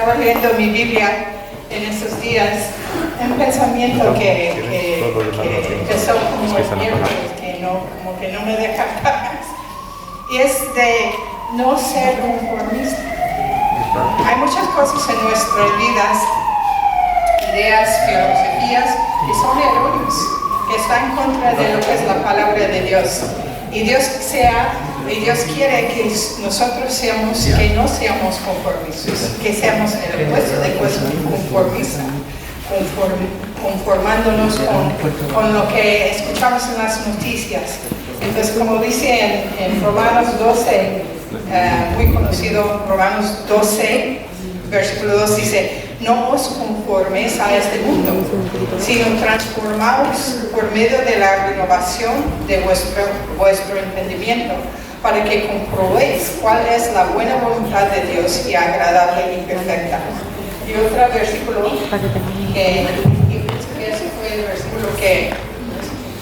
Estaba leyendo mi Biblia en estos días, un pensamiento que empezó como el miércoles, como que no me deja paz, y es de no ser conformista. Hay muchas cosas en nuestras vidas, ideas, filosofías, que son erróneos, que están en contra de lo que es la palabra de Dios. Y Dios quiere que nosotros que no seamos conformistas, que seamos el opuesto de conformista, conformándonos con lo que escuchamos en las noticias. Entonces, como dice en Romanos 12, muy conocido, Romanos 12, versículo 2 dice: no os conforméis a este mundo, sino transformaos por medio de la renovación de vuestro entendimiento, para que comprobéis cuál es la buena voluntad de Dios y agradable y perfecta. Y otro versículo que ese fue el versículo que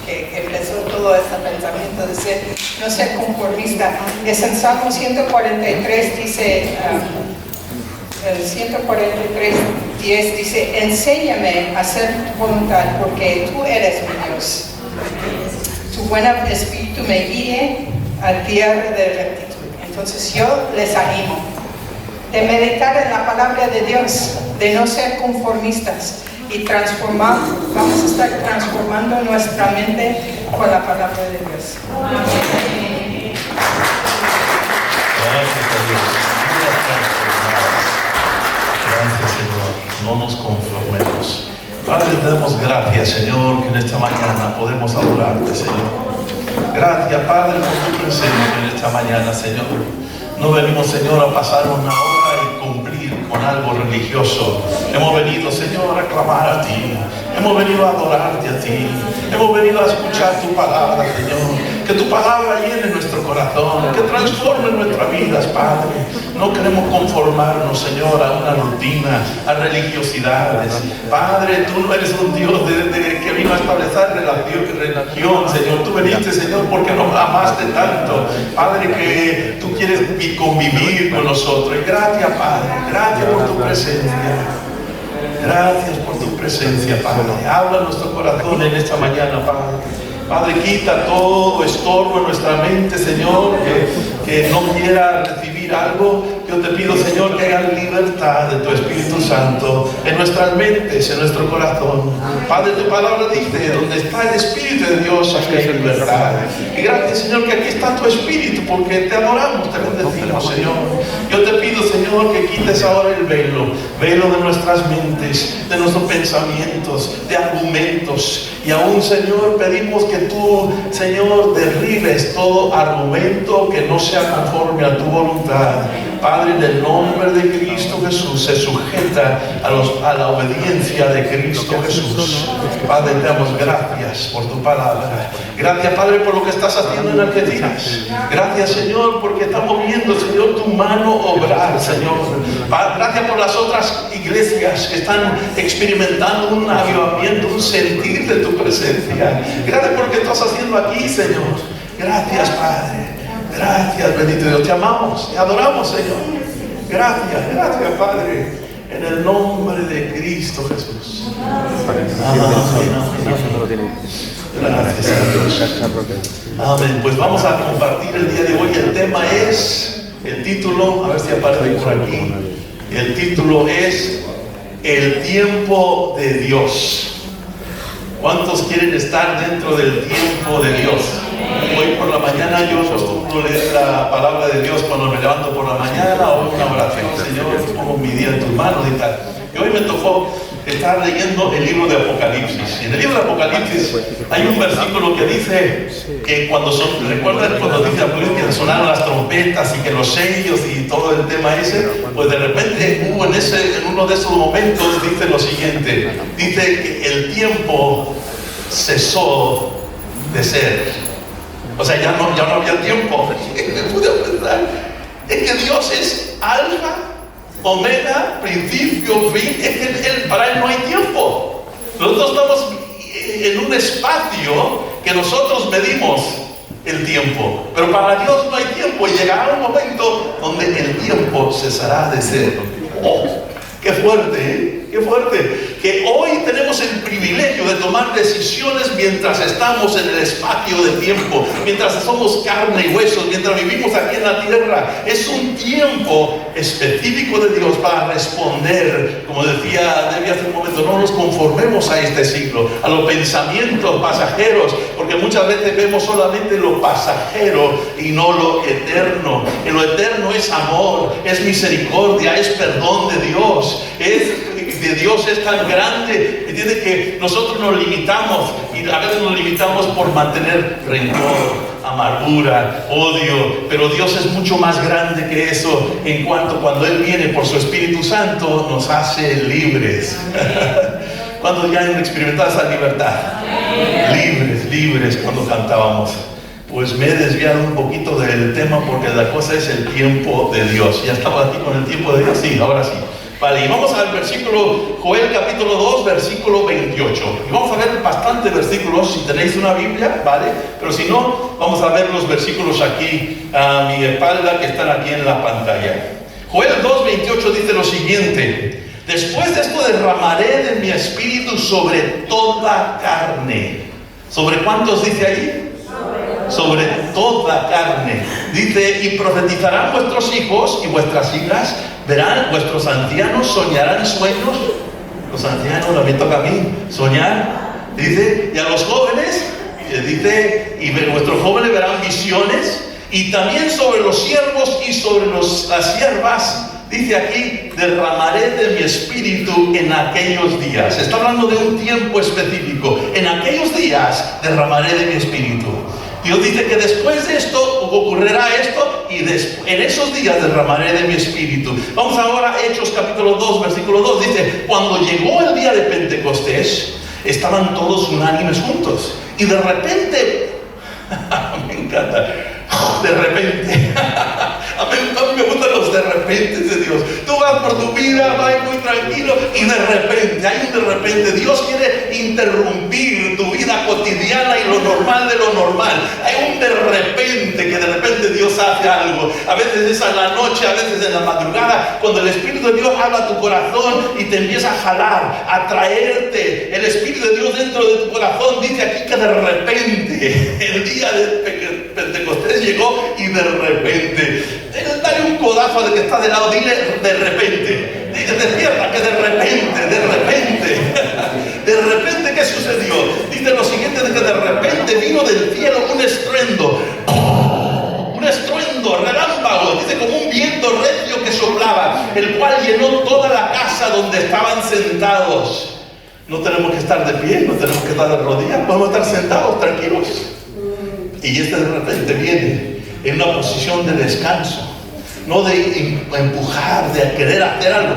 empezó todo este pensamiento de no ser conformista. Es en Salmo 143, dice, el 143:10 dice: enséñame a hacer tu voluntad, porque tú eres mi Dios. Tu buen espíritu me guíe a tierra de rectitud. Entonces yo les animo de meditar en la palabra de Dios, de no ser conformistas y vamos a estar transformando nuestra mente con la palabra de Dios. Amén. Gracias, Señor. No nos conformemos. Padre, te damos gracias, Señor, que en esta mañana podemos adorarte, Señor. Gracias, Padre, por tu presencia en esta mañana, Señor. No venimos, Señor, a pasar una hora y cumplir con algo religioso. Hemos venido, Señor, a clamar a ti. Hemos venido a adorarte a ti. Hemos venido a escuchar tu palabra, Señor. Que tu palabra llene nuestro corazón, que transforme nuestras vidas, Padre. No queremos conformarnos, Señor, a una rutina, a religiosidades. Padre, tú no eres un Dios que vino a establecer religión, Señor. Tú veniste, Señor, porque nos amaste tanto, Padre, que tú quieres convivir con nosotros. Y gracias, Padre. Gracias por tu presencia. Gracias por tu presencia, Padre. Habla nuestro corazón en esta mañana, Padre. Padre, quita todo estorbo en nuestra mente, Señor, que no quiera recibir algo. Yo te pido, Señor, que hagas libertad de tu Espíritu Santo en nuestras mentes, en nuestro corazón. Padre, tu palabra dice: donde está el Espíritu de Dios, aquí hay libertad. Y gracias, Señor, que aquí está tu Espíritu, porque te adoramos, te bendecimos, Señor. Yo te pido, Señor, que quites ahora el velo de nuestras mentes, de nuestros pensamientos, de argumentos. Y aún, Señor, pedimos que tú, Señor, derribes todo argumento que no sea conforme a tu voluntad. Padre, en el nombre de Cristo Jesús, se sujeta a la obediencia de Cristo Jesús. Padre, te damos gracias por tu palabra. Gracias, Padre, por lo que estás haciendo en Argentinas. Gracias, Señor, porque estamos viendo, Señor, tu mano obrar, Señor. Gracias por las otras iglesias que están experimentando un avivamiento, un sentir de tu presencia. Gracias por lo que estás haciendo aquí, Señor. Gracias, Padre. Gracias, bendito Dios. Te amamos, te adoramos, Señor. Gracias, Padre. En el nombre de Cristo Jesús. Gracias a Dios. Amén. Pues vamos a compartir el día de hoy. El tema es, el título, a ver si aparece por aquí. El título es El tiempo de Dios. ¿Cuántos quieren estar dentro del tiempo de Dios? Hoy por la mañana yo acostumbro leer la palabra de Dios cuando me levanto por la mañana, o una oración: Señor, pongo mi día en tus manos y tal. Y hoy me tocó estar leyendo el libro de Apocalipsis. Y en el libro de Apocalipsis hay un versículo que dice que ¿recuerdan cuando dice Apocalipsis que sonaron las trompetas y que los sellos y todo el tema ese? Pues de repente en uno de esos momentos dice lo siguiente: dice que el tiempo cesó de ser. O sea, ya no había tiempo. Me pude pensar, es que Dios es alfa, omega, principio, fin. Es que para Él no hay tiempo. Nosotros estamos en un espacio que nosotros medimos el tiempo, pero para Dios no hay tiempo. Y llegará un momento donde el tiempo cesará de ser. fuerte, ¿eh? Qué fuerte. Que hoy tenemos el privilegio de tomar decisiones mientras estamos en el espacio de tiempo, mientras somos carne y huesos, mientras vivimos aquí en la tierra. Es un tiempo específico de Dios para responder, como decía Debbie hace un momento, no nos conformemos a este siglo, a los pensamientos pasajeros, porque muchas veces vemos solamente lo pasajero y no lo eterno. Y lo eterno es amor, es misericordia, es perdón de Dios, de Dios es tan grande, entiende que nosotros nos limitamos y a veces nos limitamos por mantener rencor, amargura, odio, pero Dios es mucho más grande que eso en cuanto cuando Él viene por su Espíritu Santo nos hace libres. ¿Cuántos ya han experimentado esa libertad? Libres cuando cantábamos. Pues me he desviado un poquito del tema porque la cosa es el tiempo de Dios. Ya estamos aquí con el tiempo de Dios, sí, ahora sí. Vale, y vamos al versículo, Joel capítulo 2, versículo 28. Y vamos a ver bastantes versículos, si tenéis una Biblia, ¿vale? Pero si no, vamos a ver los versículos aquí a mi espalda que están aquí en la pantalla. Joel 2, 28 dice lo siguiente: después de esto derramaré de mi espíritu sobre toda carne. ¿Sobre cuántos dice ahí? Sobre toda carne. Dice, y profetizarán vuestros hijos y vuestras hijas, verán, vuestros ancianos soñarán sueños. Los ancianos, a mí toca a mí soñar. Dice, y a los jóvenes, dice, y vuestros jóvenes verán visiones. Y también sobre los siervos y sobre las siervas, dice aquí, derramaré de mi espíritu en aquellos días. Está hablando de un tiempo específico. En aquellos días derramaré de mi espíritu. Dios dice que después de esto ocurrirá esto y en esos días derramaré de mi espíritu. Vamos ahora a Hechos capítulo 2, versículo 2. Dice, cuando llegó el día de Pentecostés, estaban todos unánimes juntos. Y de repente, me encanta, de repente, a mí me gustan los de repente de Dios. Tú vas por tu vida, vas muy tranquilo y de repente, hay un de repente. Dios quiere interrumpir tu vida cotidiana y lo normal de lo normal. Hay un de repente, que de repente Dios hace algo. A veces es a la noche, a veces en la madrugada, cuando el Espíritu de Dios habla a tu corazón y te empieza a jalar, a traerte. El Espíritu de Dios dentro de tu corazón dice aquí que de repente, el día de Pentecostés llegó y de repente. Dale un codazo al que está de lado, dile de repente. Dile, despierta, que de repente. De repente, ¿qué sucedió? Dice lo siguiente, de que de repente vino del cielo un estruendo. Un estruendo, relámpago, dice como un viento recio que soplaba, el cual llenó toda la casa donde estaban sentados. No tenemos que estar de pie, no tenemos que estar de rodillas, podemos estar sentados tranquilos. Y este de repente viene en una posición de descanso, no de empujar, de querer hacer algo.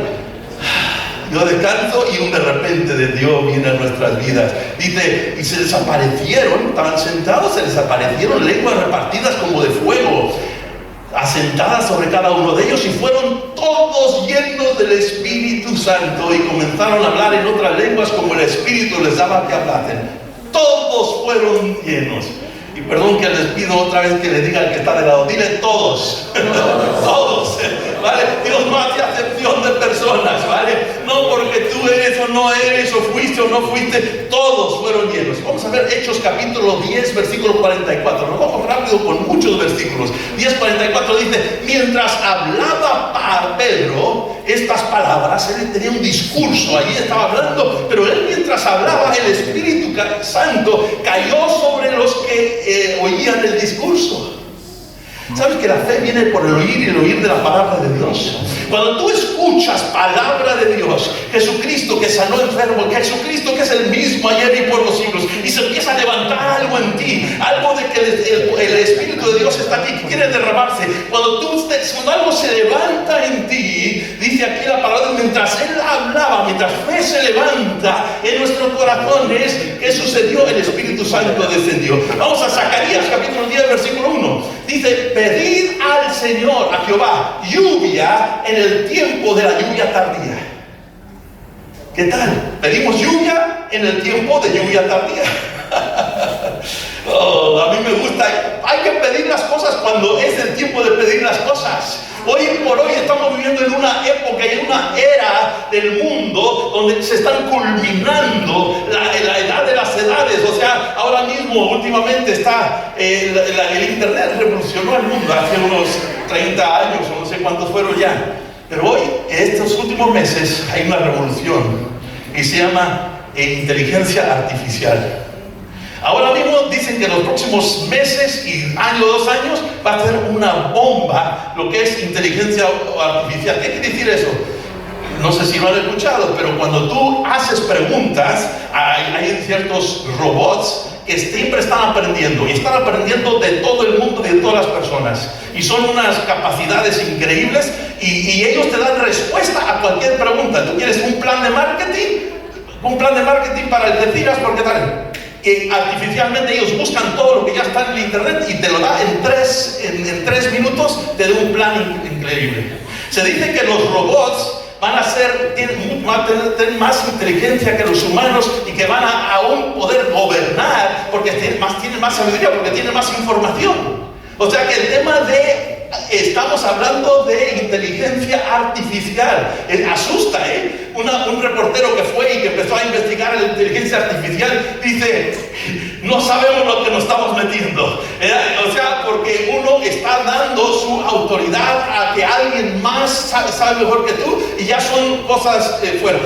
Yo descanso y un de repente de Dios viene a nuestras vidas. Dice, y se desaparecieron, estaban sentados, se desaparecieron lenguas repartidas como de fuego, asentadas sobre cada uno de ellos, y fueron todos llenos del Espíritu Santo y comenzaron a hablar en otras lenguas como el Espíritu les daba que hablasen. Todos fueron llenos. Y perdón que les pido otra vez que le diga al que está de lado, dile todos. Todos, ¿vale? Dios no hace acepción de personas, ¿vale? No porque tú eres o no eres, o fuiste o no fuiste, todos fueron llenos. Vamos a ver Hechos capítulo 10, versículo 44. Nos vamos rápido con muchos versículos. 10:44 dice, mientras hablaba para Pedro estas palabras, él tenía un discurso, allí estaba hablando, pero él mientras hablaba, el Espíritu Santo cayó sobre los que oían el discurso. ¿Sabes que la fe viene por el oír y el oír de la palabra de Dios? Cuando tú escuchas palabra de Dios, Jesucristo que sanó enfermos, Jesucristo que es el mismo ayer y por los siglos, y se empieza a levantar algo en ti, algo de que el Espíritu de Dios está aquí, que quiere derramarse. Cuando algo se levanta en ti, dice aquí la palabra, mientras Él hablaba, mientras fe se levanta en nuestros corazones, ¿qué sucedió? El Espíritu Santo descendió. Vamos a Zacarías capítulo 10, versículo 1. Dice, pedid al Señor, a Jehová, lluvia en el tiempo de la lluvia tardía. ¿Qué tal? Pedimos lluvia en el tiempo de lluvia tardía. Oh, a mí me gusta. Hay que pedir las cosas cuando es el tiempo de pedir las cosas. Hoy por hoy estamos viviendo en una época y en una era del se están culminando la edad de las edades. O sea, ahora mismo, últimamente está, el Internet revolucionó el mundo hace unos 30 años, o no sé cuántos fueron ya. Pero hoy, en estos últimos meses, hay una revolución que se llama inteligencia artificial. Ahora mismo dicen que en los próximos meses y año, 2 años, va a ser una bomba lo que es inteligencia artificial. ¿Qué quiere decir eso? No sé si lo han escuchado, pero cuando tú haces preguntas, hay ciertos robots que siempre están aprendiendo, y están aprendiendo de todo el mundo y de todas las personas. Y son unas capacidades increíbles, y ellos te dan respuesta a cualquier pregunta. ¿Tú quieres un plan de marketing? Un plan de marketing para el que digas, porque tal. Artificialmente ellos buscan todo lo que ya está en el Internet y te lo da en 3 minutos, te da un plan increíble. Se dice que los robots van a tener más inteligencia que los humanos, y que van a aún poder gobernar porque tienen más sabiduría, porque tienen más información. O sea que el tema estamos hablando de inteligencia artificial. Asusta, ¿eh? Un reportero que fue y que empezó a investigar la inteligencia artificial dice: no sabemos lo que nos estamos metiendo. O sea, porque uno está dando su autoridad a que alguien más sabe mejor que tú, y ya son cosas fuera.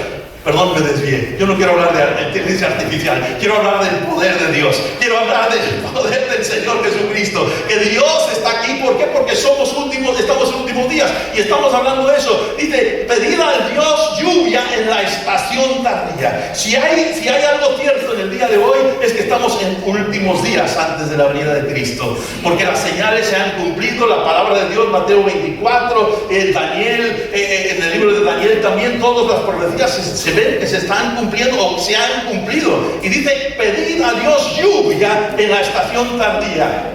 Perdón, me desvié. Yo no quiero hablar de inteligencia artificial. Quiero hablar del poder de Dios. Quiero hablar del poder del Señor Jesucristo. Que Dios está aquí. ¿Por qué? Porque estamos en últimos días. Y estamos hablando de eso. Dice: pedid al Dios lluvia en la estación tardía. Si hay algo cierto en el día de hoy, es que estamos en últimos días antes de la venida de Cristo. Porque las señales se han cumplido. La palabra de Dios, Mateo 24, Daniel, en el libro de Daniel también, todas las profecías se ven que se están cumpliendo o se han cumplido. Y dice: pedid a Dios lluvia en la estación tardía.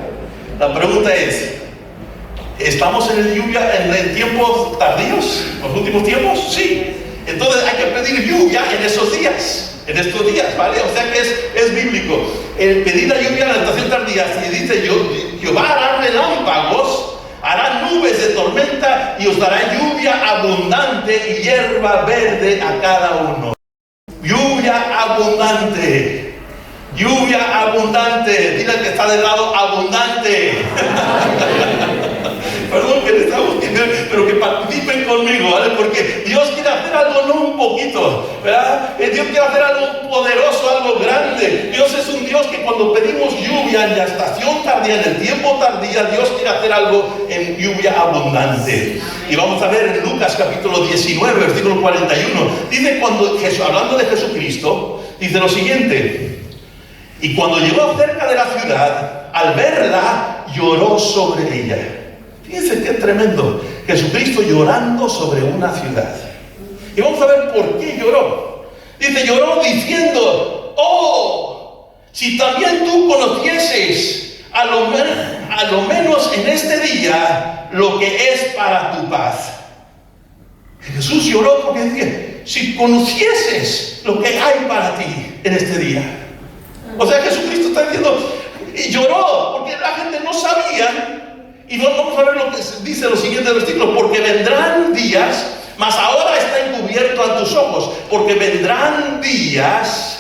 La pregunta es: ¿estamos en el lluvia en tiempos tardíos? ¿Los últimos tiempos? Sí. Entonces hay que pedir lluvia en esos días, en estos días, ¿vale? O sea que es bíblico. El pedir la lluvia en la estación tardía, si dice: Jehová hará relámpagos, hará nubes de tormenta, y os dará lluvia abundante y hierba verde a cada uno. Lluvia abundante. Lluvia abundante. Dile al que está del lado: abundante. Perdón que le estamos diciendo, pero que participen conmigo, ¿vale? Porque Dios quiere hacer algo, no un poquito, ¿verdad? Dios quiere hacer algo poderoso, algo grande. Dios es un Dios que cuando pedimos lluvia en la estación tardía, en el tiempo tardía, Dios quiere hacer algo en lluvia abundante. Y vamos a ver en Lucas capítulo 19, versículo 41. Dice, hablando de Jesucristo, dice lo siguiente: y cuando llegó cerca de la ciudad, al verla, lloró sobre ella. Fíjense qué tremendo. Jesucristo llorando sobre una ciudad. Y vamos a ver por qué lloró. Dice: lloró diciendo: oh, si también tú conocieses a lo menos en este día lo que es para tu paz. Jesús lloró porque decía: si conocieses lo que hay para ti en este día. O sea, Jesucristo está diciendo, y lloró porque la gente no sabía. Y vamos a ver lo que dice los siguientes versículos: porque vendrán días, mas ahora está encubierto a tus ojos, porque vendrán días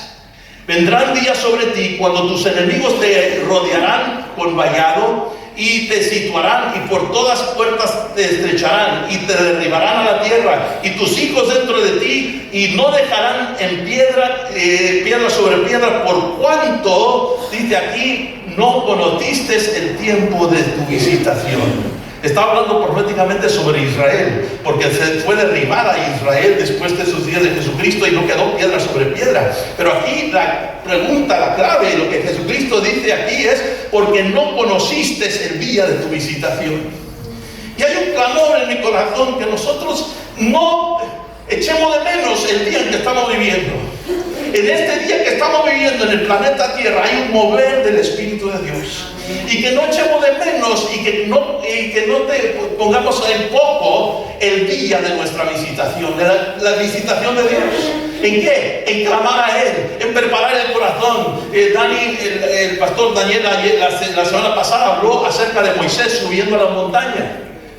sobre ti cuando tus enemigos te rodearán con vallado y te situarán, y por todas puertas te estrecharán y te derribarán a la tierra, y tus hijos dentro de ti, y no dejarán en piedra sobre piedra, por cuanto, dice aquí, no conociste el tiempo de tu visitación. Está hablando proféticamente sobre Israel, porque se fue derribada Israel después de sus días de Jesucristo y no quedó piedra sobre piedra. Pero aquí la pregunta, la clave, lo que Jesucristo dice aquí es: porque no conociste el día de tu visitación. Y hay un clamor en mi corazón que nosotros no echemos de menos el día en que estamos viviendo. En este día que estamos viviendo en el planeta Tierra hay un mover del Espíritu de Dios. Y que no echemos de menos y que no te pongamos en poco el día de nuestra visitación, de la visitación de Dios. ¿En qué? En clamar a Él, en preparar el corazón. El pastor Daniel la semana pasada habló acerca de Moisés subiendo a la montaña.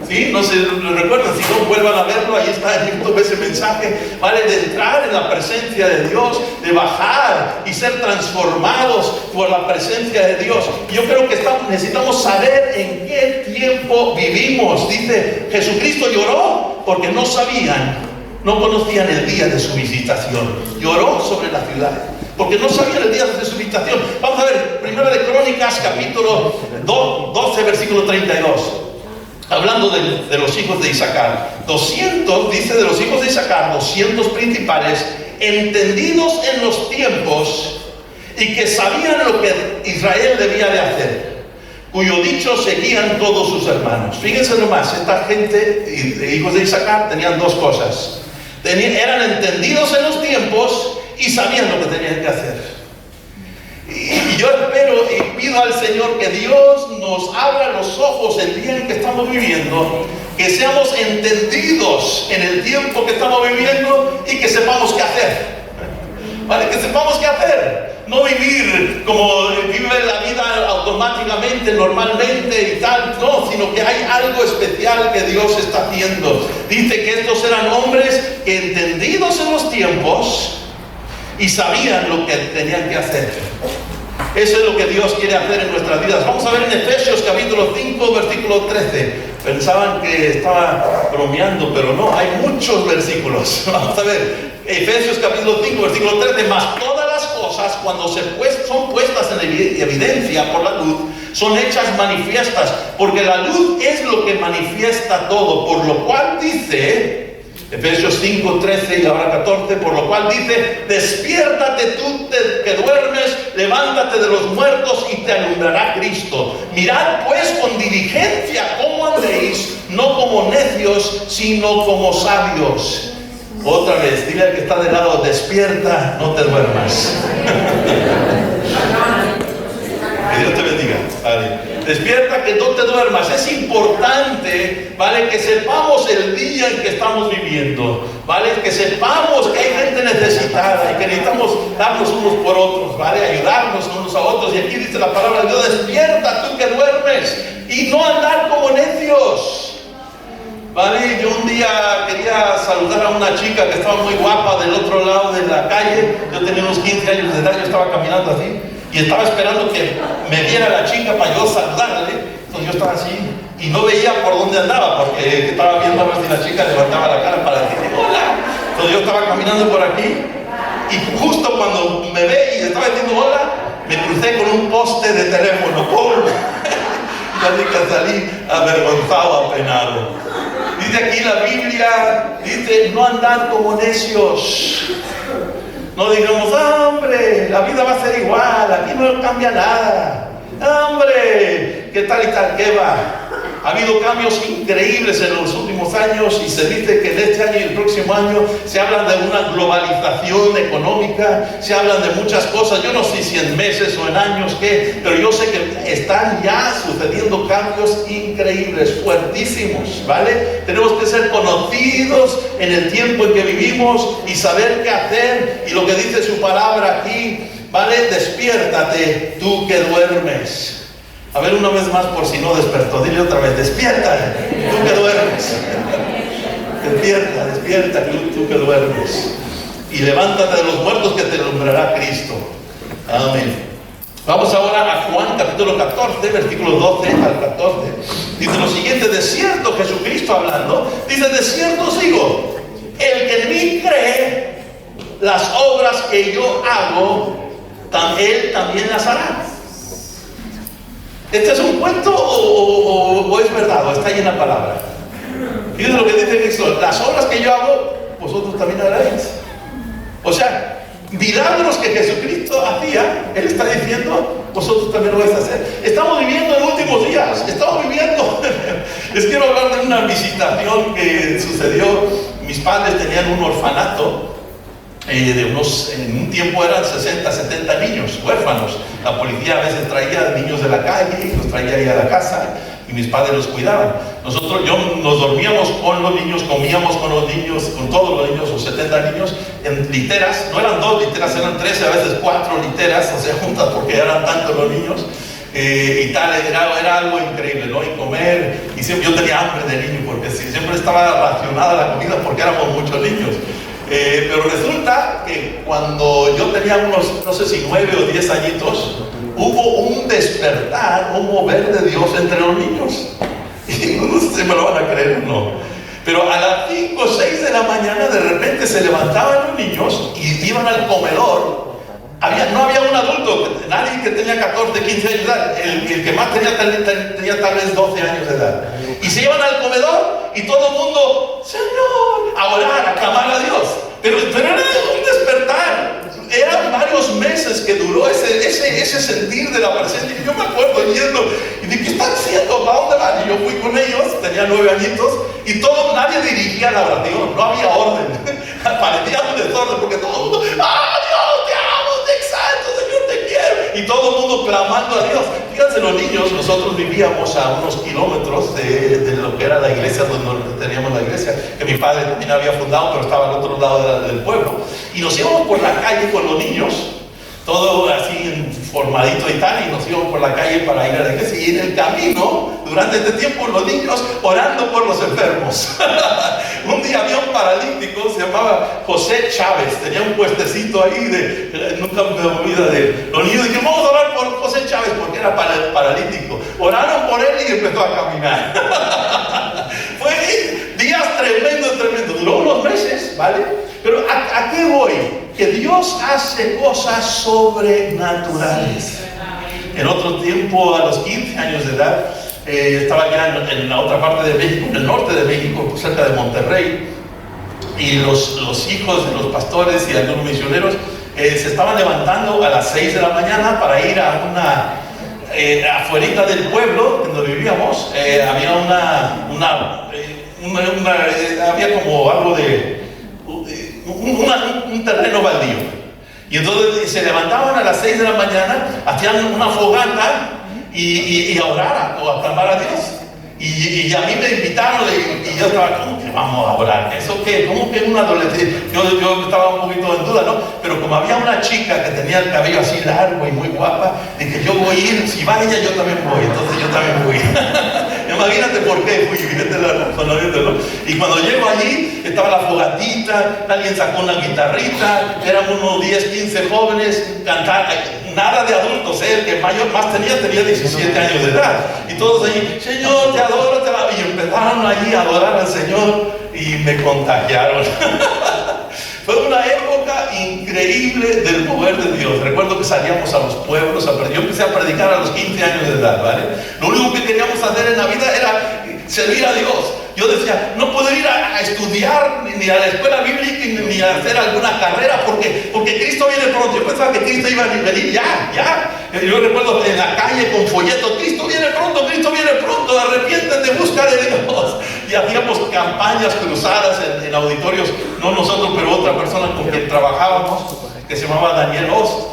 ¿Sí? No se lo recuerdan, si no vuelvan a verlo, ahí está en YouTube ese mensaje, ¿vale? De entrar en la presencia de Dios, de bajar y ser transformados por la presencia de Dios. Yo creo que necesitamos saber en qué tiempo vivimos. Dice, Jesucristo lloró porque no sabían, no conocían el día de su visitación. Lloró sobre la ciudad porque no sabían el día de su visitación. Vamos a ver, Primera de Crónicas, capítulo 12, versículo 32. Hablando de los hijos de Isaacar, 200, dice de los hijos de Isaacar, 200 principales, entendidos en los tiempos y que sabían lo que Israel debía de hacer, cuyo dicho seguían todos sus hermanos. Fíjense nomás, esta gente, hijos de Isaacar, tenían dos cosas. Eran entendidos en los tiempos y sabían lo que tenían que hacer. Y yo espero y pido al Señor que Dios nos abra los ojos el día en que estamos viviendo, que seamos entendidos en el tiempo que estamos viviendo y que sepamos qué hacer. ¿Vale? Que sepamos qué hacer. No vivir como vive la vida automáticamente, normalmente y tal, no, sino que hay algo especial que Dios está haciendo. Dice que estos eran hombres que entendidos en los tiempos y sabían lo que tenían que hacer. Eso es lo que Dios quiere hacer en nuestras vidas. Vamos a ver en Efesios capítulo 5, versículo 13. Pensaban que estaba bromeando, pero no, hay muchos versículos. Vamos a ver, Efesios capítulo 5, versículo 13. Más todas las cosas, cuando son puestas en evidencia por la luz, son hechas manifiestas, porque la luz es lo que manifiesta todo. Por lo cual dice, Efesios 5, 13 y ahora 14, por lo cual dice, despiértate tú que duermes, levántate de los muertos y te alumbrará Cristo. Mirad pues con diligencia cómo andéis, no como necios, sino como sabios. Otra vez, dile al que está de lado, despierta, no te duermas. Que Dios te bendiga. Vale. Despierta, que no te duermas. Es importante, ¿vale? Que sepamos el día en que estamos viviendo, ¿vale? Que sepamos que hay gente necesitada y que necesitamos darnos unos por otros, ¿vale? Ayudarnos unos a otros. Y aquí dice la palabra de Dios, despierta tú que duermes y no andar como necios. ¿Vale? Yo un día quería saludar a una chica que estaba muy guapa del otro lado de la calle. Yo tenía unos 15 años de edad, yo estaba caminando así y estaba esperando que me viera la chica para yo saludarle. Entonces yo estaba así y no veía por dónde andaba, porque estaba viendo a ver si la chica levantaba la cara para decirle hola. Entonces yo estaba caminando por aquí y justo cuando me ve y estaba diciendo hola, me crucé con un poste de teléfono. ¡Pum! Y así que salí avergonzado, apenado. Dice aquí la Biblia, dice, no andar como necios. No digamos, hombre, la vida va a ser igual, aquí no cambia nada. Hombre, ¿qué tal y tal? ¿Qué va? Ha habido cambios increíbles en los últimos años y se dice que en este año y el próximo año se habla de una globalización económica, se hablan de muchas cosas. Yo no sé si en meses o en años qué, pero yo sé que están ya sucediendo cambios increíbles, fuertísimos, ¿vale? Tenemos que ser conocidos en el tiempo en que vivimos y saber qué hacer. Y lo que dice su palabra aquí, ¿vale? Despiértate tú que duermes. A ver, una vez más, por si no despertó. Dile otra vez, despierta, tú que duermes. Despierta, despierta, tú que duermes. Y levántate de los muertos que te alumbrará Cristo. Amén. Vamos ahora a Juan capítulo 14, versículos 12 al 14. Dice lo siguiente, de cierto, Jesucristo hablando, dice, de cierto os digo, el que en mí cree, las obras que yo hago, él también las hará. ¿Este es un cuento o es verdad? ¿O está ahí en la palabra? Fíjense lo que dice Cristo. Las obras que yo hago, vosotros también haréis. O sea, milagros que Jesucristo hacía, Él está diciendo, vosotros también lo vais a hacer. Estamos viviendo en últimos días. Estamos viviendo. Les quiero hablar de una visitación que sucedió. Mis padres tenían un orfanato. En un tiempo eran 60, 70 niños huérfanos. La policía a veces traía niños de la calle y los traía ahí a la casa y mis padres los cuidaban. Nos dormíamos con los niños, comíamos con los niños, con todos los niños, los 70 niños, en literas. No eran 2 literas, eran 13, a veces 4 literas, o sea, juntas porque eran tantos los niños. y tal, era algo increíble, ¿no? Y comer, y siempre, yo tenía hambre de niño, porque siempre estaba racionada la comida porque éramos muchos niños. Pero resulta que cuando yo tenía unos, no sé si 9 o 10 añitos, hubo un despertar, un mover de Dios entre los niños. Y no sé si me lo van a creer o no. Pero a las 5 o 6 de la mañana de repente se levantaban los niños y iban al comedor. No había un adulto, nadie que tenía 14, 15 años de edad. El que más tenía tal vez 12 años de edad. Y se iban al comedor y todo el mundo, Señor, a orar, a clamar a Dios. Pero era un despertar. Eran varios meses que duró ese sentir de la presencia. Y yo me acuerdo yendo y dije, ¿qué están haciendo? ¿Para dónde van? Y yo fui con ellos, tenía 9 añitos, y nadie dirigía la oración, no había orden. Parecía un desorden porque todo el mundo, ¡ah, Dios, te amo, te exalto, Señor, te quiero! Y todo el mundo clamando a Dios. Fíjense, los niños, nosotros vivíamos a unos kilómetros de lo que era la iglesia, donde teníamos la iglesia, que mi padre también había fundado, pero estaba al otro lado del pueblo. Y nos íbamos por la calle con los niños, todo así formadito y tal, y nos íbamos por la calle para ir a la iglesia. Y en el camino, durante este tiempo, los niños orando por los enfermos. Un día había un paralítico, se llamaba José Chávez, tenía un puestecito ahí nunca me olvido de él. Los niños dijeron, vamos a orar por José Chávez, porque era paralítico. Oraron por él y empezó a caminar. Fue días tremendos. Duró unos meses, ¿vale? Pero ¿a qué voy? Que Dios hace cosas sobrenaturales. En otro tiempo, a los 15 años de edad, estaba ya en la otra parte de México, en el norte de México, cerca de Monterrey, y los hijos de los pastores y algunos misioneros se estaban levantando a las 6 de la mañana para ir a afuerita del pueblo donde vivíamos. Había había como algo de un terreno baldío, y entonces se levantaban a las 6 de la mañana, hacían una fogata y a orar o a clamar a Dios. Y a mí me invitaron y yo estaba, ¿cómo que vamos a orar? ¿Eso qué? ¿Cómo que un adolescente? Yo estaba un poquito en duda, ¿no? Pero como había una chica que tenía el cabello así largo y muy guapa, dije, yo voy a ir, si va ella, yo también voy. Entonces yo también voy. Imagínate por qué fui, fíjate la razonamiento, ¿no? Y cuando llego allí, estaba la fogatita, alguien sacó una guitarrita, eran unos 10, 15 jóvenes, cantar, nada de adultos, el que más tenía 17 años de edad. Y todos allí, Señor, te adoro, te adoro. Y empezaron allí a adorar al Señor y me contagiaron. Fue una época increíble del poder de Dios. Recuerdo que salíamos a los pueblos, yo empecé a predicar a los 15 años de edad, ¿vale? Lo único que queríamos hacer en la vida era servir a Dios. Yo decía, no puedo ir a estudiar ni a la escuela bíblica ni a hacer alguna carrera porque Cristo viene pronto. Yo pensaba que Cristo iba a venir ya. Yo recuerdo en la calle con folletos, Cristo viene pronto, arrepiéntete, busca de Dios. Y hacíamos campañas cruzadas en auditorios, no nosotros, pero otra persona con quien trabajábamos, que se llamaba Daniel Oz.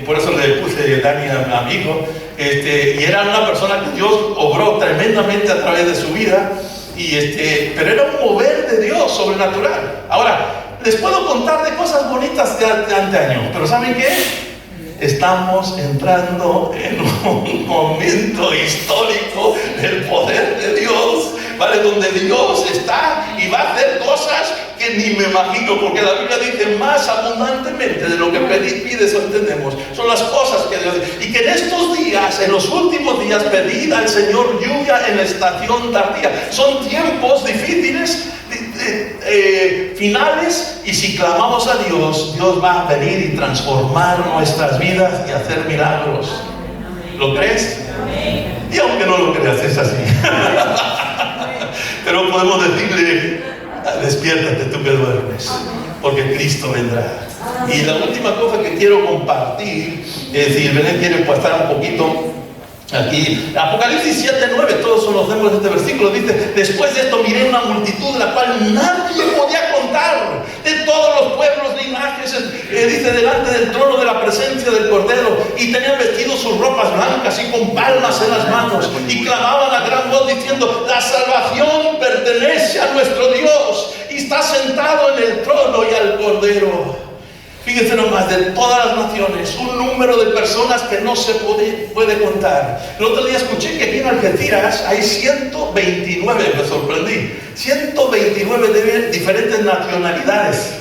Por eso le puse Dani a mi hijo. Y era una persona que Dios obró tremendamente a través de su vida. Pero era un mover de Dios sobrenatural. Ahora, les puedo contar de cosas bonitas de antaño, pero ¿saben qué? Estamos entrando en un momento histórico del poder de Dios, ¿vale? Donde Dios está y va a hacer cosas que ni me imagino, porque la Biblia dice más abundantemente de lo que pides o entendemos. Son las cosas que Dios dice. Y que en estos días, en los últimos días, pedid al Señor lluvia en la estación tardía. Son tiempos difíciles, finales, y si clamamos a Dios, Dios va a venir y transformar nuestras vidas y hacer milagros. ¿Lo crees? Y aunque no lo creas, es así. Pero podemos decirle, despiértate tú que duermes, porque Cristo vendrá. Y la última cosa que quiero compartir, es decir, Belén quiere pasar un poquito aquí. Apocalipsis 7:9, todos conocemos este versículo, dice, después de esto miré una multitud la cual nadie podía contar, de todos los pueblos, linajes, dice, delante del trono de la presencia del Cordero, y tenían vestidos sus ropas blancas y con palmas en las manos, y clamaban a gran voz diciendo, la salvación pertenece a nuestro Dios, y está sentado en el trono y al Cordero. Fíjense nomás, de todas las naciones, un número de personas que no se puede contar. El otro día escuché que aquí en Algeciras hay 129, me sorprendí, 129 diferentes nacionalidades.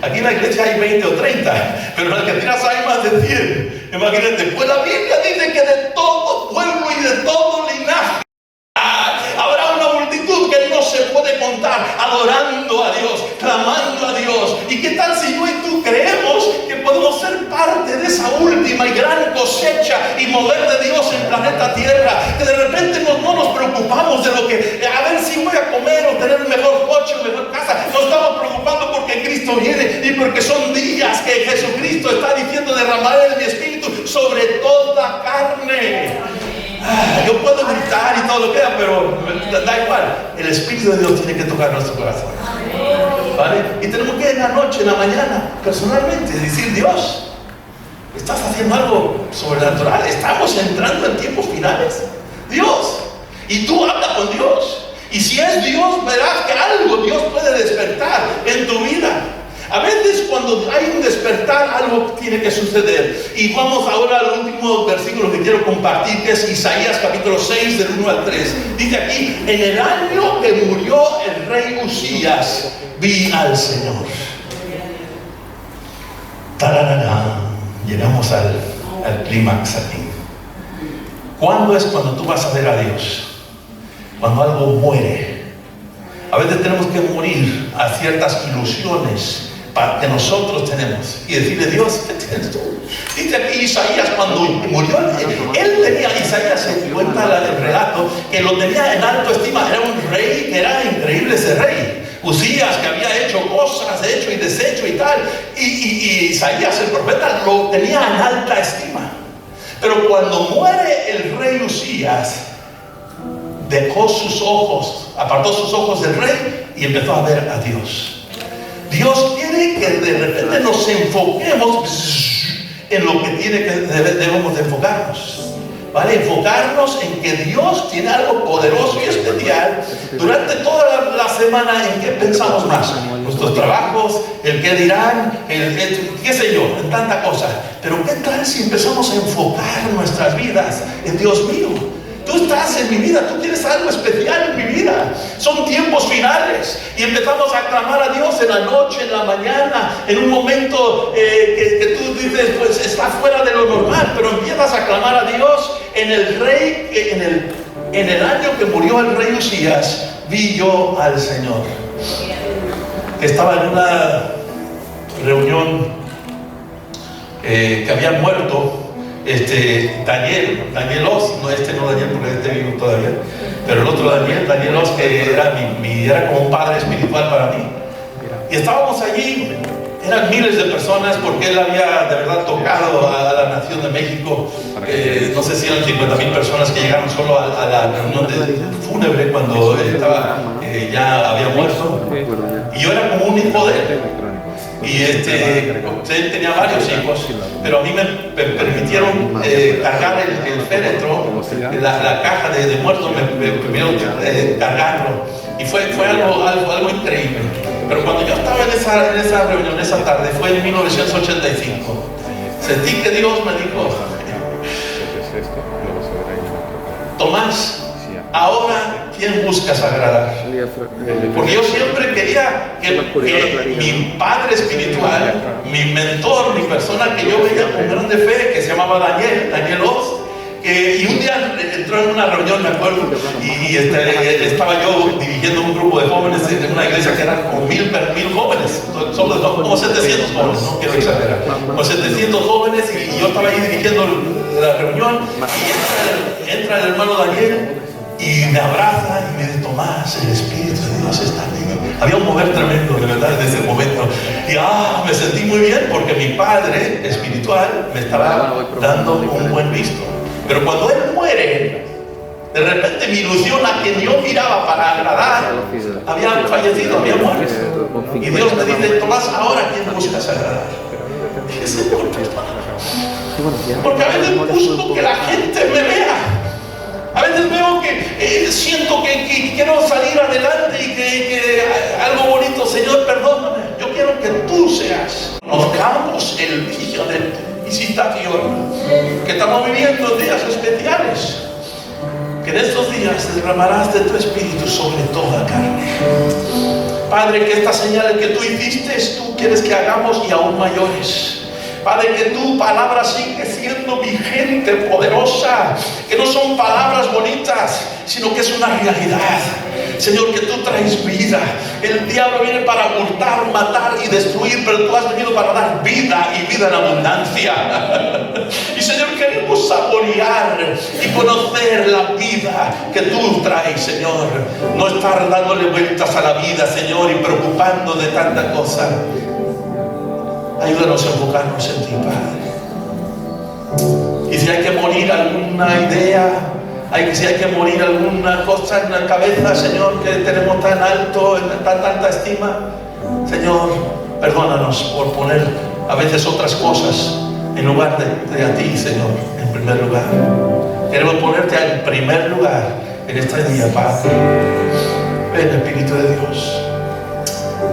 Aquí en la iglesia hay 20 o 30, pero en Algeciras hay más de 100. Imagínate, pues la Biblia dice que de todo pueblo y de todo linaje habrá una multitud que no se puede contar, adorando a Dios, clamando a Dios. ¿Y qué tal si yo y tú creemos que podemos ser parte de esa última y gran cosecha y mover de Dios en planeta Tierra? Que de repente no nos preocupamos de lo que, a ver si voy a comer o tener un mejor coche o mejor casa. Nos estamos preocupando porque Cristo viene y porque son días que Jesucristo está diciendo: derramaré de mi espíritu sobre toda carne. Yo puedo gritar y todo lo que sea, pero da igual. El Espíritu de Dios tiene que tocar nuestro corazón, ¿vale? Y tenemos que en la noche, en la mañana, personalmente decir: Dios, ¿estás haciendo algo sobrenatural? ¿Estamos entrando en tiempos finales? Dios, y tú habla con Dios. Y si es Dios, verás que algo Dios puede despertar en tu vida. A veces cuando hay un despertar, algo tiene que suceder. Y vamos ahora al último versículo que quiero compartir, que es Isaías capítulo 6, del 1 al 3. Dice aquí: en el año que murió el rey Usías, vi al Señor. ¡Tarararán! Llegamos al clímax aquí. ¿Cuándo es cuando tú vas a ver a Dios? Cuando algo muere. A veces tenemos que morir a ciertas ilusiones que nosotros tenemos y decirle: Dios, ¿qué tienes tú? Dice aquí Isaías, cuando murió, él tenía, Isaías se cuenta el relato, que lo tenía en alta estima. Era un rey, era increíble ese rey Usías, que había hecho cosas, hecho y deshecho y tal, y Isaías el profeta lo tenía en alta estima. Pero cuando muere el rey Usías, dejó sus ojos, apartó sus ojos del rey y empezó a ver a Dios. Dios quiere que de repente nos enfoquemos en lo que debemos de enfocarnos, ¿vale? Enfocarnos en que Dios tiene algo poderoso y especial durante toda la semana. ¿En qué pensamos más? Nuestros trabajos, el qué dirán, qué sé yo, en tanta cosa. Pero ¿qué tal si empezamos a enfocar nuestras vidas en Dios mío? Tú estás en mi vida, tú tienes algo especial en mi vida. Son tiempos finales y empezamos a clamar a Dios en la noche, en la mañana, en un momento que tú dices, pues está fuera de lo normal, pero empiezas a clamar a Dios. En el rey, en el año que murió el rey Usías, vi yo al Señor. Estaba en una reunión que había muerto Daniel Oz, no Daniel porque vivo todavía, pero el otro Daniel Oz, que era como un padre espiritual para mí. Y estábamos allí, eran miles de personas, porque él había de verdad tocado a la nación de México. No sé si eran 50,000 personas que llegaron solo a la reunión fúnebre cuando ya había muerto. Y yo era como un hijo de él. Y él tenía varios hijos, pero a mí me permitieron cargar el féretro, la caja de muertos, me permitieron cargarlo. Y fue algo increíble. Pero cuando yo estaba en esa reunión, esa tarde, fue en 1985, sentí que Dios me dijo: Tomás, ahora ¿quién buscas agradar? Porque yo siempre quería que mi padre espiritual, mi mentor, mi persona que yo veía con grande fe, que se llamaba Daniel Oz, y un día entró en una reunión, me acuerdo, y estaba yo dirigiendo un grupo de jóvenes en una iglesia que eran como 1,000 jóvenes, como 700 jóvenes, no quiero exagerar, como 700 jóvenes, y yo estaba ahí dirigiendo la reunión, y entra el hermano Daniel, y me abraza y me dice: Tomás, el Espíritu de Dios está en mí. Había un mover tremendo, de verdad, en ese momento. Y me sentí muy bien, porque mi padre espiritual me estaba dando un buen visto. Pero cuando él muere, de repente mi ilusión, a quien yo miraba para agradar, había fallecido, había muerto. Y Dios me dice: Tomás, ahora ¿quién buscas agradar? Dije: Señor, porque a veces busco que la gente me vea. A veces veo que siento que quiero salir adelante y que algo bonito. Señor, perdóname, yo quiero que tú seas. Nos anhelamos el día de tu visitación, que estamos viviendo días especiales, que en estos días derramarás de tu Espíritu sobre toda carne. Padre, que estas señales que tú hiciste, tú quieres que hagamos y aún mayores. Padre, que tu palabra sigue siendo vigente, poderosa, que no son palabras bonitas, sino que es una realidad. Señor, que tú traes vida. El diablo viene para ocultar, matar y destruir, pero tú has venido para dar vida y vida en abundancia. Y Señor, queremos saborear y conocer la vida que tú traes, Señor. No estar dándole vueltas a la vida, Señor, y preocupando de tanta cosa. Ayúdanos a enfocarnos en ti, Padre. Y si hay que morir alguna idea, si hay que morir alguna cosa en la cabeza, Señor, que tenemos tan alto, tanta estima, Señor, perdónanos por poner a veces otras cosas en lugar de a ti, Señor, en primer lugar. Queremos ponerte en primer lugar en este día, Padre. Ven, Espíritu de Dios.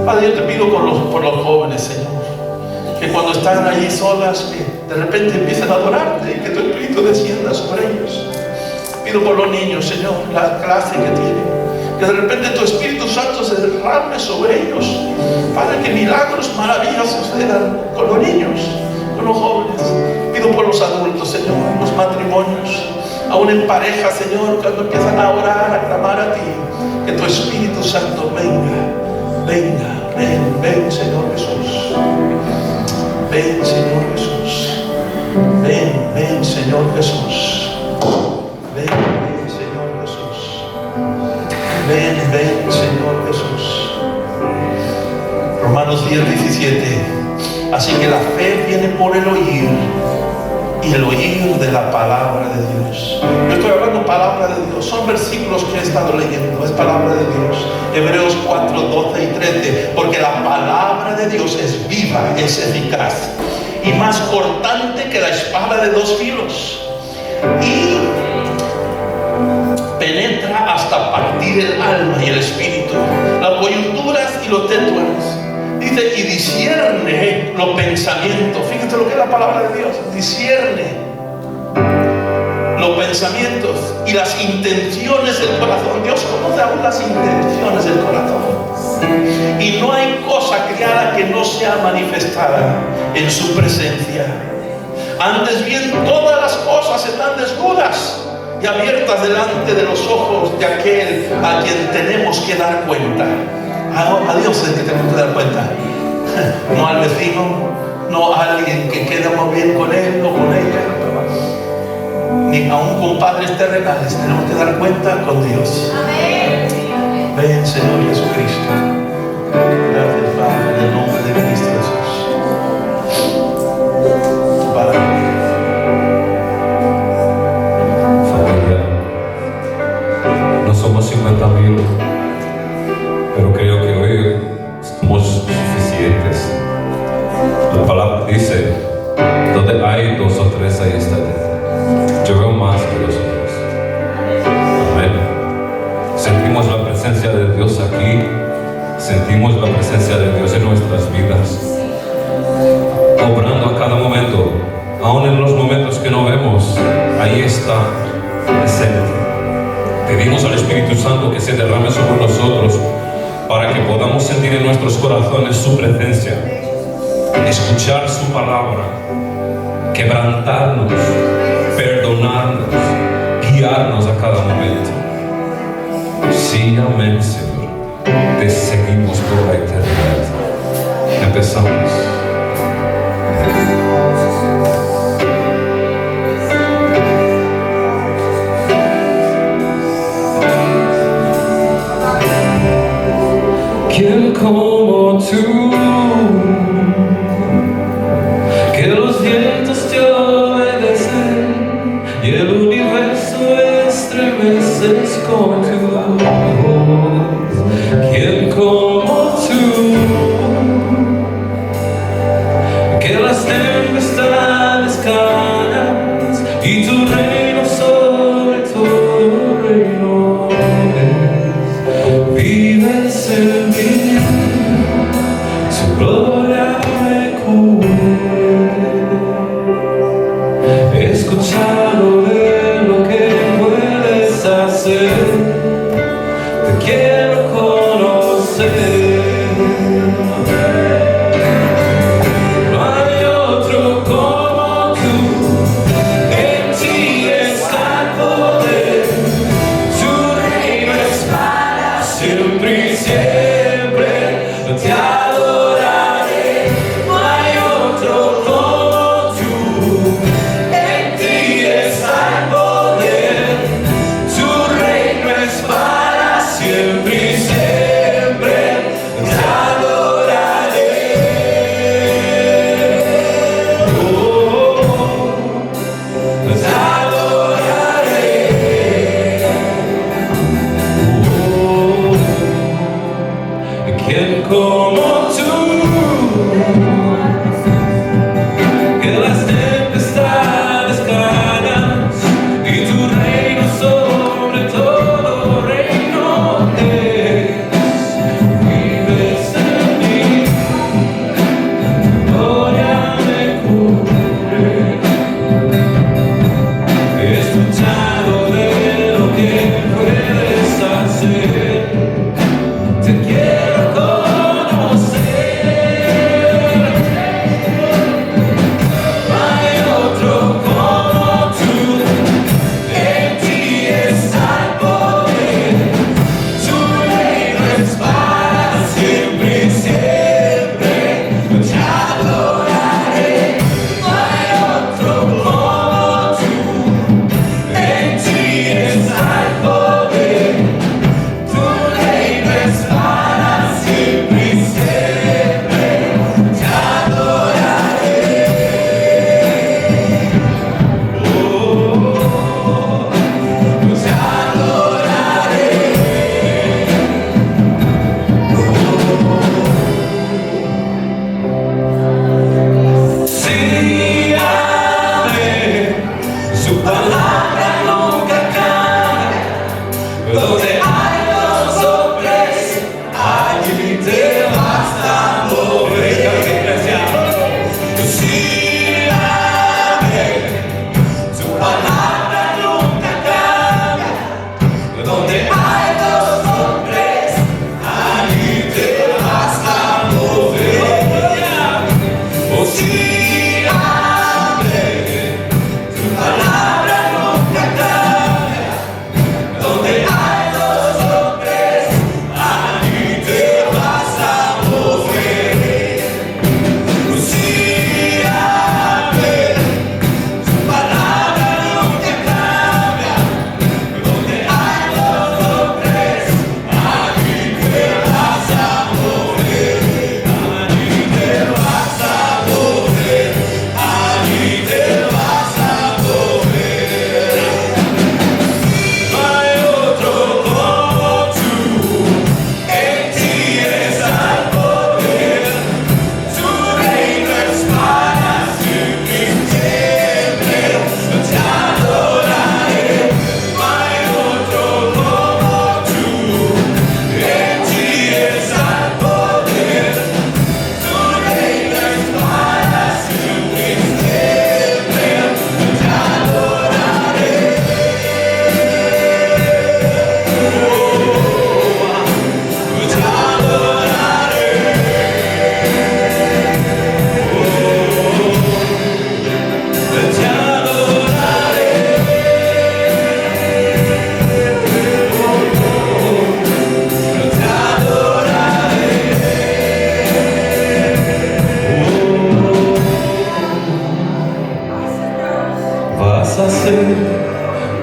Padre, yo te pido por los jóvenes, Señor, que cuando están allí solas, que de repente empiezan a adorarte y que tu Espíritu descienda sobre ellos. Pido por los niños, Señor, la clase que tienen, que de repente tu Espíritu Santo se derrame sobre ellos, para que milagros, maravillas sucedan con los niños, con los jóvenes. Pido por los adultos, Señor, los matrimonios, aún en pareja, Señor, cuando empiezan a orar, a clamar a ti, que tu Espíritu Santo ven, Señor Jesús. Ven, Señor Jesús. Ven, Señor Jesús. Ven, Señor Jesús. Ven, Señor Jesús. Romanos 10:17. Así que la fe viene por el oír, y el oír de la palabra de Dios. Yo estoy hablando palabra de Dios, son versículos que he estado leyendo, es palabra de Dios. Hebreos 4:12 y 13, porque la palabra de Dios es viva, es eficaz y más cortante que la espada de dos filos, y penetra hasta partir el alma y el espíritu, las coyunturas y los tuétanos. Dice, y discierne los pensamientos. Fíjate lo que es la palabra de Dios. Discierne los pensamientos y las intenciones del corazón. Dios conoce aún las intenciones del corazón. Y no hay cosa creada que no sea manifestada en su presencia. Antes bien, todas las cosas están desnudas y abiertas delante de los ojos de aquel a quien tenemos que dar cuenta. A Dios es que tenemos que dar cuenta, no al vecino, no a alguien que quedamos bien con él o con ella, ni aún con padres terrenales. Tenemos que dar cuenta con Dios. Ven, Señor Jesucristo. Gracias, Padre, en el nombre de Cristo Jesús. Padre. Familia, no somos 50,000. Pero creo que hoy somos suficientes. La palabra dice, donde hay 2 o 3, ahí estaré. Yo veo más que los otros. Amén. Sentimos la presencia de Dios aquí. Sentimos la presencia de Dios en nuestras vidas, obrando a cada momento, aún en los momentos que no vemos. Ahí está presente. Pedimos al Espíritu Santo que se derrame sobre nosotros, para que podamos sentir en nuestros corazones su presencia, escuchar su palabra, quebrantarnos, perdonarnos, guiarnos a cada momento. Sí, amén, Señor. Te seguimos por la eternidad. Empezamos. ¿Quién como tú, que los vientos te obedecen y el universo estremeces con tu voz? ¿Quién como tú,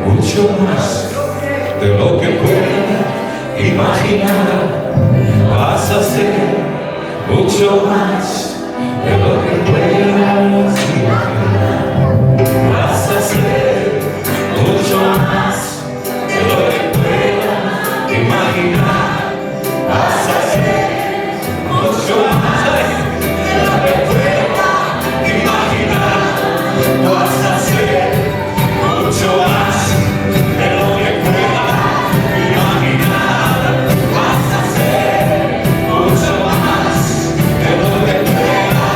mucho más de lo que pueda imaginar. Vas a hacer mucho más de lo que pueda imaginar. Vas a hacer mucho más de lo que pueda imaginar. Vas a hacer mucho más de lo que pueda imaginar. Vas a hacer mucho más de lo que pueda imaginar. Vas a hacer mucho más de lo que pueda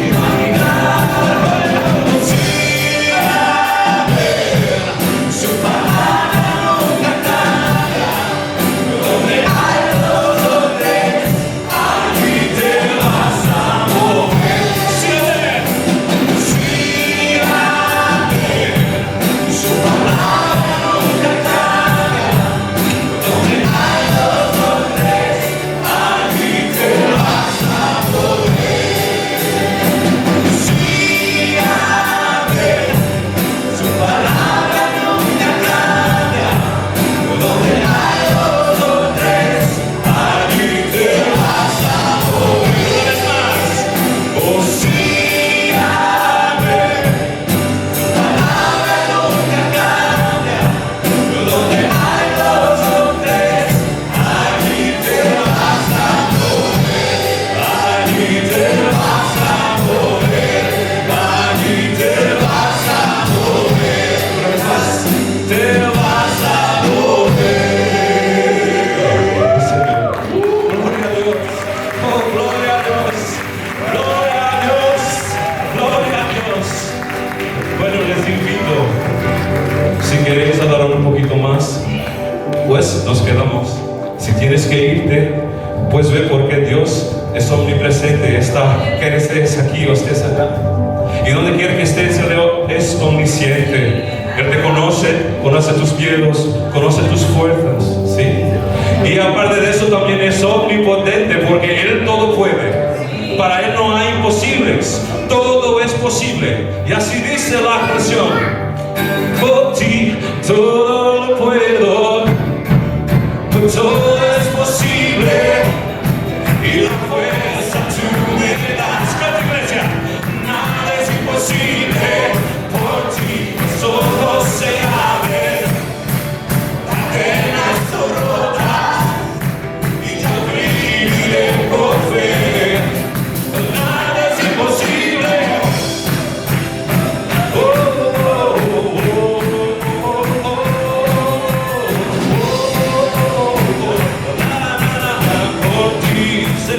imaginar. Sí, a ver, su palabra nunca cambia. Donde hay dos o tres, allí te vas a mover. Sí, a ver, sí, a ver, su palabra nunca cambia. Donde hay dos o tres, allí te vas a mover. Sí, a ver, su palabra nunca cambia. Donde hay dos o tres, allí te vas a mover. Una vez más. Oh, sí, a ver, su palabra nunca cambia. Donde hay dos o tres, allí te vas a mover. Allí te vas a mover. Allí te vas a mover. Una vez más. Te vas a mover. Señor. Gloria a Dios. Oh, gloria a Dios. Gloria a Dios. Gloria a Dios. Bueno, les invito, si queréis adorar un poquito más, pues nos quedamos. Si tienes que irte, pues ve, porque Dios es omnipresente, está, que estés aquí o estés allá. Y donde quiera que estés, Él es omnisciente. Él te conoce tus miedos, conoce tus fuerzas, ¿sí? Y aparte de eso también es omnipotente, porque Él todo puede. para Él no hay imposibles. Todo es posible. Y así dice la canción. Por ti todo lo puedo, todo es posible. Y la fuerza tú me das. Canta, iglesia. Nada es imposible. Por ti solo se abre. Cadenas son rotas y yo viviré por fe. Nada es imposible. Por ti se